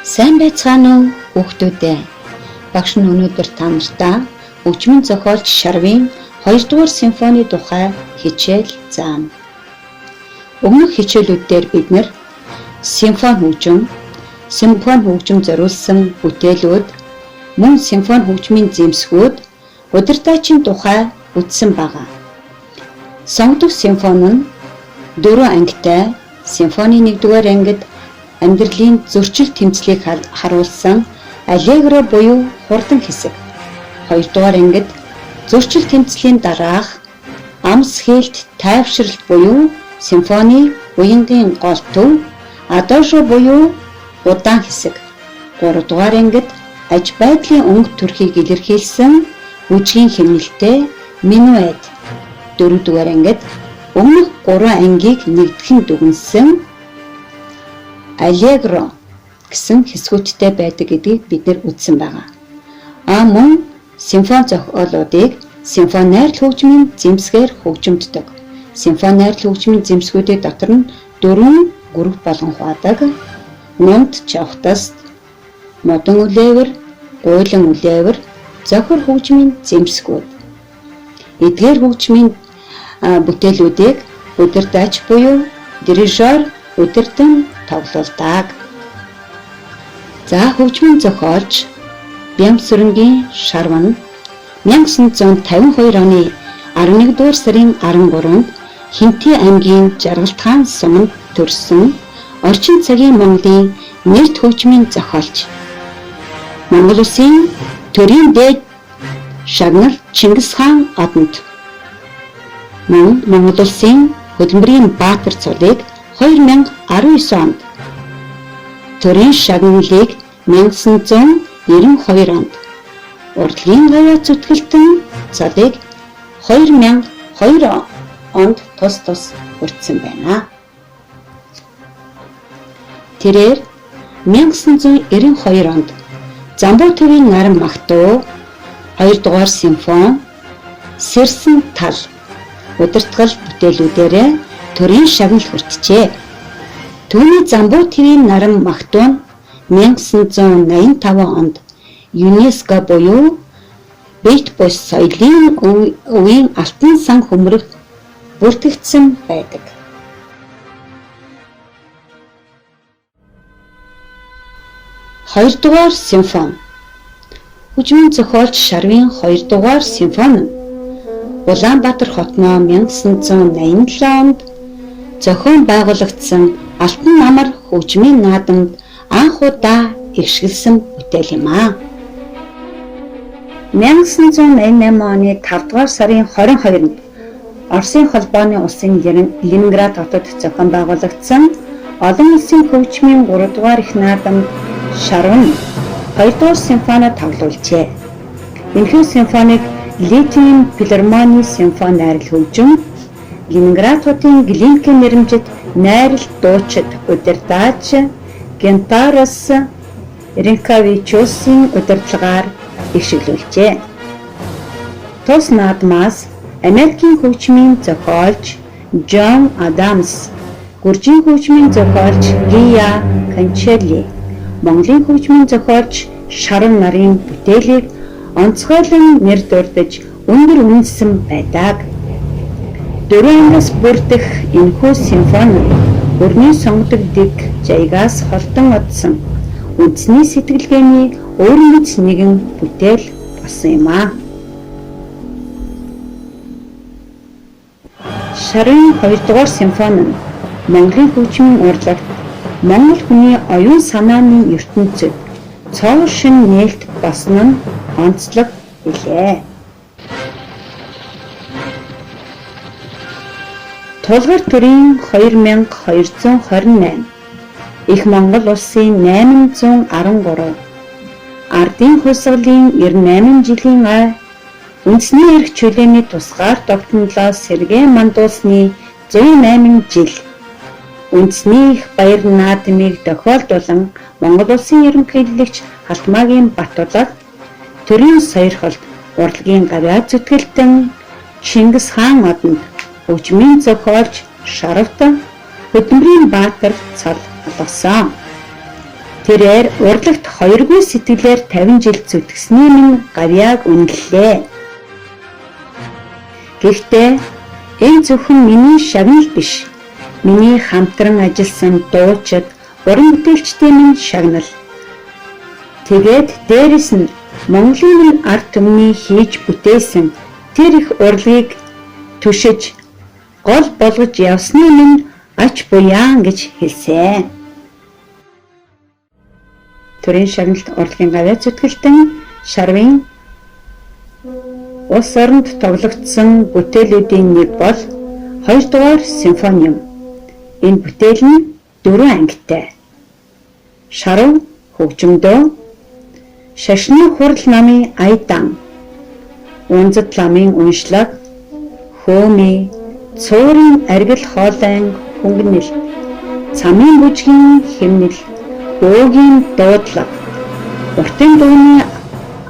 Сайн байцгаана уу хүүхдүүдээ. Багш нь өнөөдөр та нартай хөгжмийн зохиолч Шарвын 2 дугаар симфоны тухай хичээл заана. Өмнөх хичээлүүдээр бид нэр симфони хөгжим зориулсан бүтээлүүд, мөн симфони хөгжмийн зэмсгүүд, удирдаачийн тухай үзсэн байгаа. Сонгогдох симфони нь 4 ангитай симфоны 1-р ангид амьдралын зөрчил тэмцлийг харуулсан аллегро буюу хурдан хэсэг. 2-р ангид зөрчил тэмцлийн дараах амс хэлт тайвшралт буюу симфоны уянгийн гол төв, адажо буюу удаан хэсэг. 3-р ангид аж байдлын өнгө төрхийг илэрхийлсэн үжгийн хэмнэлтэй минуэт. 4-р ангид өмнөх 3 ангийг нэгтгэн дүгнсэн аллегро гэсэн хэсгүүдтэй байдаг гэдгийг бид нар үзсэн байгаа. Мөн симфони зохиолуудыг симфони найрал хөгжмийн зэмсгээр хөгжимддөг. Симфони найрал хөгжмийн зэмсгүүдийн дотор нь 4 групп болгон хуваадаг. Нунт чавхтас, модон үлээвэр, гуйлан үлээвэр, зохир хөгжмийн зэмсгүүд. Эдгээр хөгжмийн бүтээлүүдийг удирдаач буюу дирижер удирдан тоглуулдаг. За хөгжмийн зохиолч Бямсүрэнгийн Шарван 1952 оны 11 дугаар сарын 13-нд Хинтээ аймгийн Жаргалтхан суманд төрсөн орчин цагийн Монголын нэрт хөгжмийн зохиолч. Монгол Улсын төрийн дээд шагнал Чингис хаан одонд мөн Монгол Улсын хөдөлмөрийн баатар цолыг 2019 онд, төрийн шагналыг 1992 онд, урлагийн гавьяа зүтгэлтэн цолыг 2002 онд тус хүртсэн байна. Тэрээр 1992 онд Замбуу төвийн наран магтуу 2 дугаар симфони Сэрсэн тал удирдгал бүтээлүүдээрээ төрийн шагнал хүртжээ. Түүний Замбуу төвийн наран магтуу нь 1985 онд ЮНЕСКО буюу Бит бус соёлын үеийн алтан сан хөмрөг бүртгэгдсэн байдаг. Хоёрдугаар симфони. Хөгжмийн зохиолч Шарвын 2 дугаар симфони Улаанбаатар хотноо 1987 онд зохион байгуулагдсан Алтан намар хөгжмийн наадамд анх удаа эгшгэлсэн бүтээл юм аа. 1988 оны 5 дугаар сарын 22-нд Оросын холбооны улсын Ленинград хотод зохион байгуулагдсан олон улсын хөгжмийн 3 дугаар их наадамд Шарван 2 дугаар симфони тоглуулжээ. Энэхүү симфониг Литвийн филармоны симфони найрал хөгжим, Ленинград хотын Глинкен нэрмжит найрал дуучид удирдаач Гентарас Ренкавичусын удирдлагаар эгшгэлүүлжээ. Тус наадмаас Америкийн хөгжмийн зохиолч Джон Адамс, гуржийн хөгжмийн зохиолч Лия Канчелли, Монголын хөгжмийн зохиолч Шарван нарын бүтээлийг онцгойлон нэр дурдж өндөр үнэлсэн байдаг. 4 ангиас бүрдэх энэхүү симфони өрний сонгодог дэг жаягаас холдон одсон үндэсний сэтгэлгээний өөрийн нэгэн бүтээл болсон юм аа. Шарвын 2 дугаар симфони нь Монголын хөгжмийн урлагт Монгол хүний оюун санааны ертөнцид цоо шин нээлт болсон нь онцлог билээ. Тулгар төрийн 2228, Их Монгол улсын 813, Ардын хувьсгалын 98 жилийн ай, үндэсний эрх чөлөөний тусгаар тогтнолоо сэргээн мандуулсны 108 жил, үндэсний их баяр наадмыг тохиолдуулан Монгол улсын ерөнхийлөгч Халтмаагийн Батулга, төрийн сойрхолд урлагийн гавьяа зүтгэлтэн Чингис хаан одонд хөгжмийн зохиолч Шарван хөдөлмөрийн баатар цол болгосон. Тэрээр урлагт 2 сэтгэлээр 50 жил зүтгэсний минь гавьяаг үнэллээ. Гэхдээ энэ зөвхөн миний шагнал биш. Миний хамтран ажилласан дуучид, уран бүтээлчдийн минь шагнал. Тэгээд дээрэс нь Монголын минь ард түмний хийж бүтээсэн тэр их урлагийг түшиж гол болгож явсны минь ач буяан гэж хэлсэн. Төрийн шагналт урлагийн гавьяа зүтгэлтэн Шарвын улс оронд тоглогдсон бүтээлүүдийн нэг бол 2 дугаар симфони юм. Энэ бүтээл нь 4 ангитай. Шарв хөгжмөдөө, Шашны хурал намын Айдан, Унзад ламын уншлаг, Хөөми, Цуурын аргил хоолойн хөнгөнөл, Цамын бүжгийн хэмнэл, Өөгийн дуудлага, Уртын дууны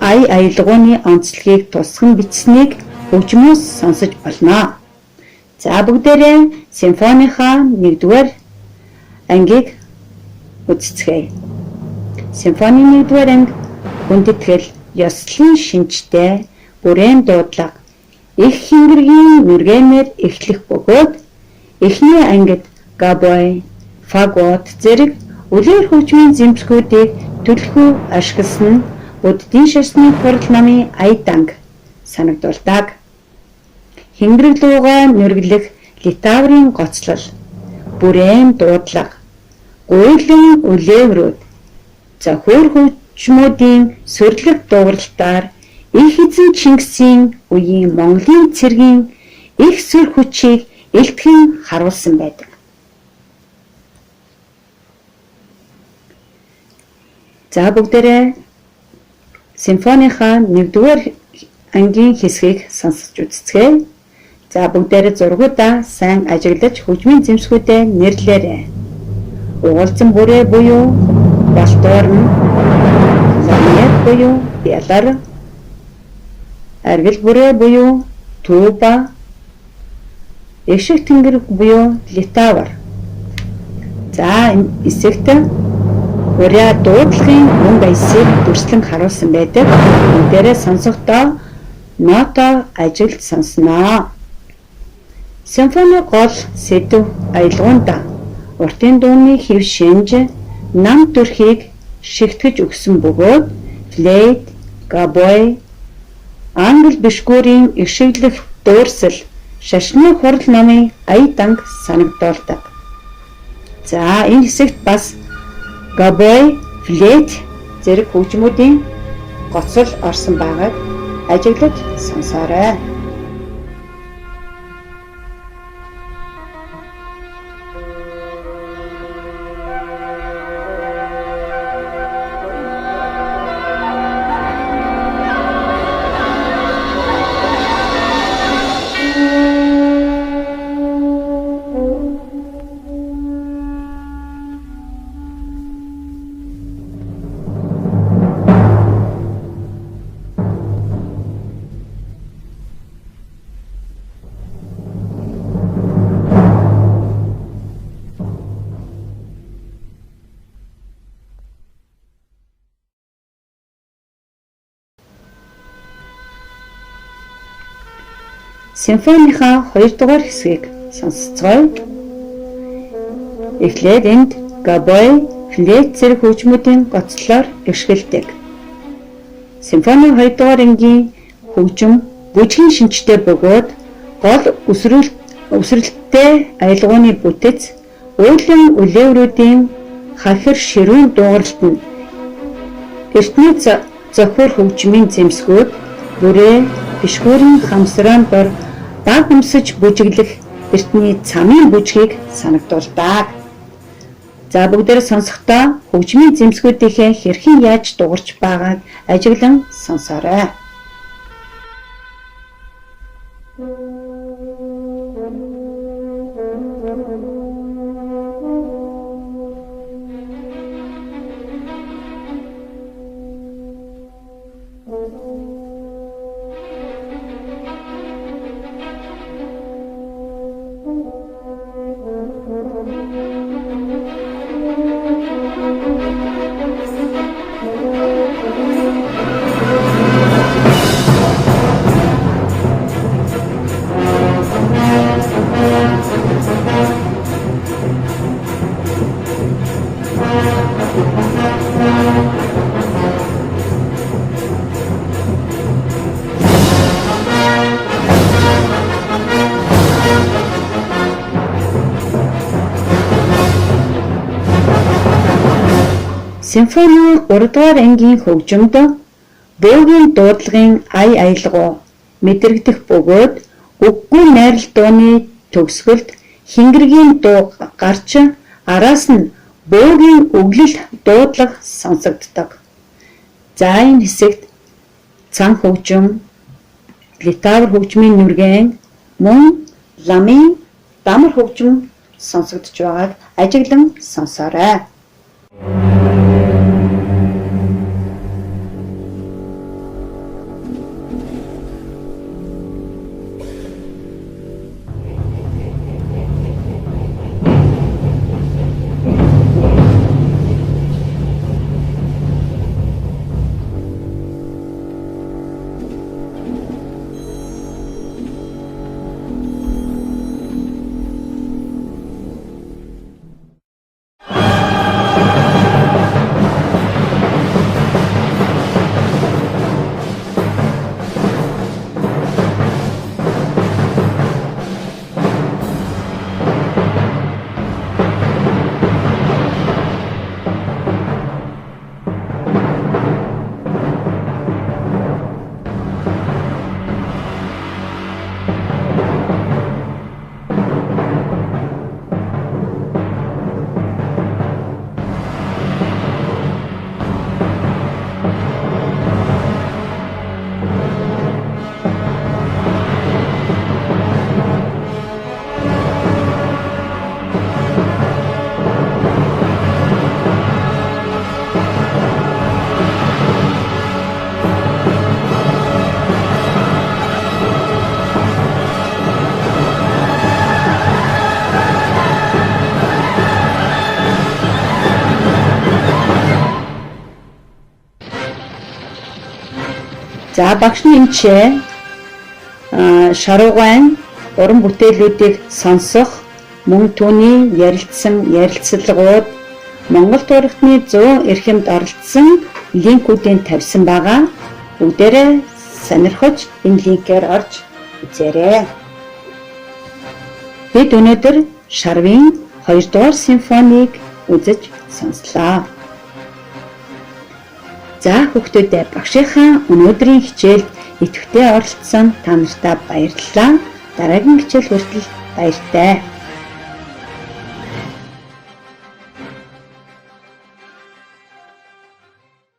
ай аялгауны онцлогийг тусган бичсэнийг хөгжмөөс сонсож болно. За бүгдээрээ симфонийнхаа 1-р ангийг үзцгээе. Симфоны 1-р анги хүндэтгэл, ёслон шинжтэй, бүрээн дуудлага, их хингэргийн мөргэнээр эхлэх бөгөөд эхний ангид габой, фагот зэрэг үлээр хөгжмийн зэмсгүүдийг төлхөө ашигласан нь Буддийн шашны хурал намын Айданг санагдуулдаг. Хингэрэг луугаа мөргөлөх литаврын гоцлол, бүрээн дуудлага, гуйлан үлээврүүд, зохиор хөгжмүүдийн сүрлэг дууралтаар их эзэн Чингисийн үеийн Монголын цэргийн их сүр хүчийг элтхэн харуулсан байдаг. За бүгдээрээ симфонийнхаа 1-р ангийн хэсгийг сонсож үзцгээе. За бүгдээрээ зургуудаа сайн ажиглаж хөгжмийн зэмсгүүдэд нэрлээрэй. Уулзсан бүрээ буюу Балторн, Ланет буюу Бялар, Аргил бүрээ буюу Туба, Ишиг тэнгэр буюу Литавр. За энэ эсэгт Уряа дуудлагын мөн баясыг дүрслэн харуулсан байдаг. Энэ дээрээ сонсохдоо нота ажилд сонсноо. Симфони гол сэдв аялгуунда уртын дууны хэв шинж нам төрхийг шигтгэж өгсөн бөгөөд флейт, габой, англ бишгүүрийн ишиглэх дуурсал, шашны хурал намын Айданг санагдуулдаг. За энэ хэсэгт бас габой, флейт зэрэг хөгжмүүдийн гоцол орсон байгааг ажиглаж сонсоорой. Симфонийнхаа 2 дугаар хэсгийг сонсцгоё. Эхлээд энд габой, флейт зэрэг хөгжмүүдийн гоцлоор ишгэлдэг. Симфони 2 дугаар ангийн хөгжим бүжгийн шинжтэй бөгөөд гол өсрэлттэй аялгауны бүтэц, уйлан үлээврүүдийн хахир ширүүн дууралт нь эртний зохиор хөгжмийн зэмсгүүд, бүрээ, бишгүүрийн хамсраан дор баг өмсөж бүжиглэх эртний цамын бүжгийг санагдуулдаг. За бүгдээр сонсохдоо хөгжмийн зэмсгүүдийнхээ хэрхэн яаж дуурч байгааг ажиглан сонсоорой. Симфони 3 дугаар ангийн хөгжимд бөөгийн дуудлагын ая аялгау мэдрэгдэх бөгөөд үггүй найрал дууны төгсгөлд хингэргийн дуу гарч араас нь бөөгийн өглөл дуудлага сонсогддог. За энэ хэсэгт цан хөгжим, гитар хөгжмийн нүргэн, мөн ламын дамар хөгжим сонсогдож байгааг ажиглан сонсоорой. За багшны эмчээ шаруугайн уран бүтээлүүдийг сонсох, мөн түүний ярилцсан ярилцлагууд Монгол турхны 100 эрхэмд оролцсон линкүүдийн тавьсан байгаа. Бүгдээрээ сонирхож энэ линкээр орж үзээрэй. Бид өнөөдөр Шарвын 2 дугаар симфонийг үзэж сонслоо. За хүүхдүүдээ багшийнхаа өнөөдрийн хичээлд идэвхтэй оролцсон та нартай баярлалаа. Дараагийн хичээл хүртэл баяртай.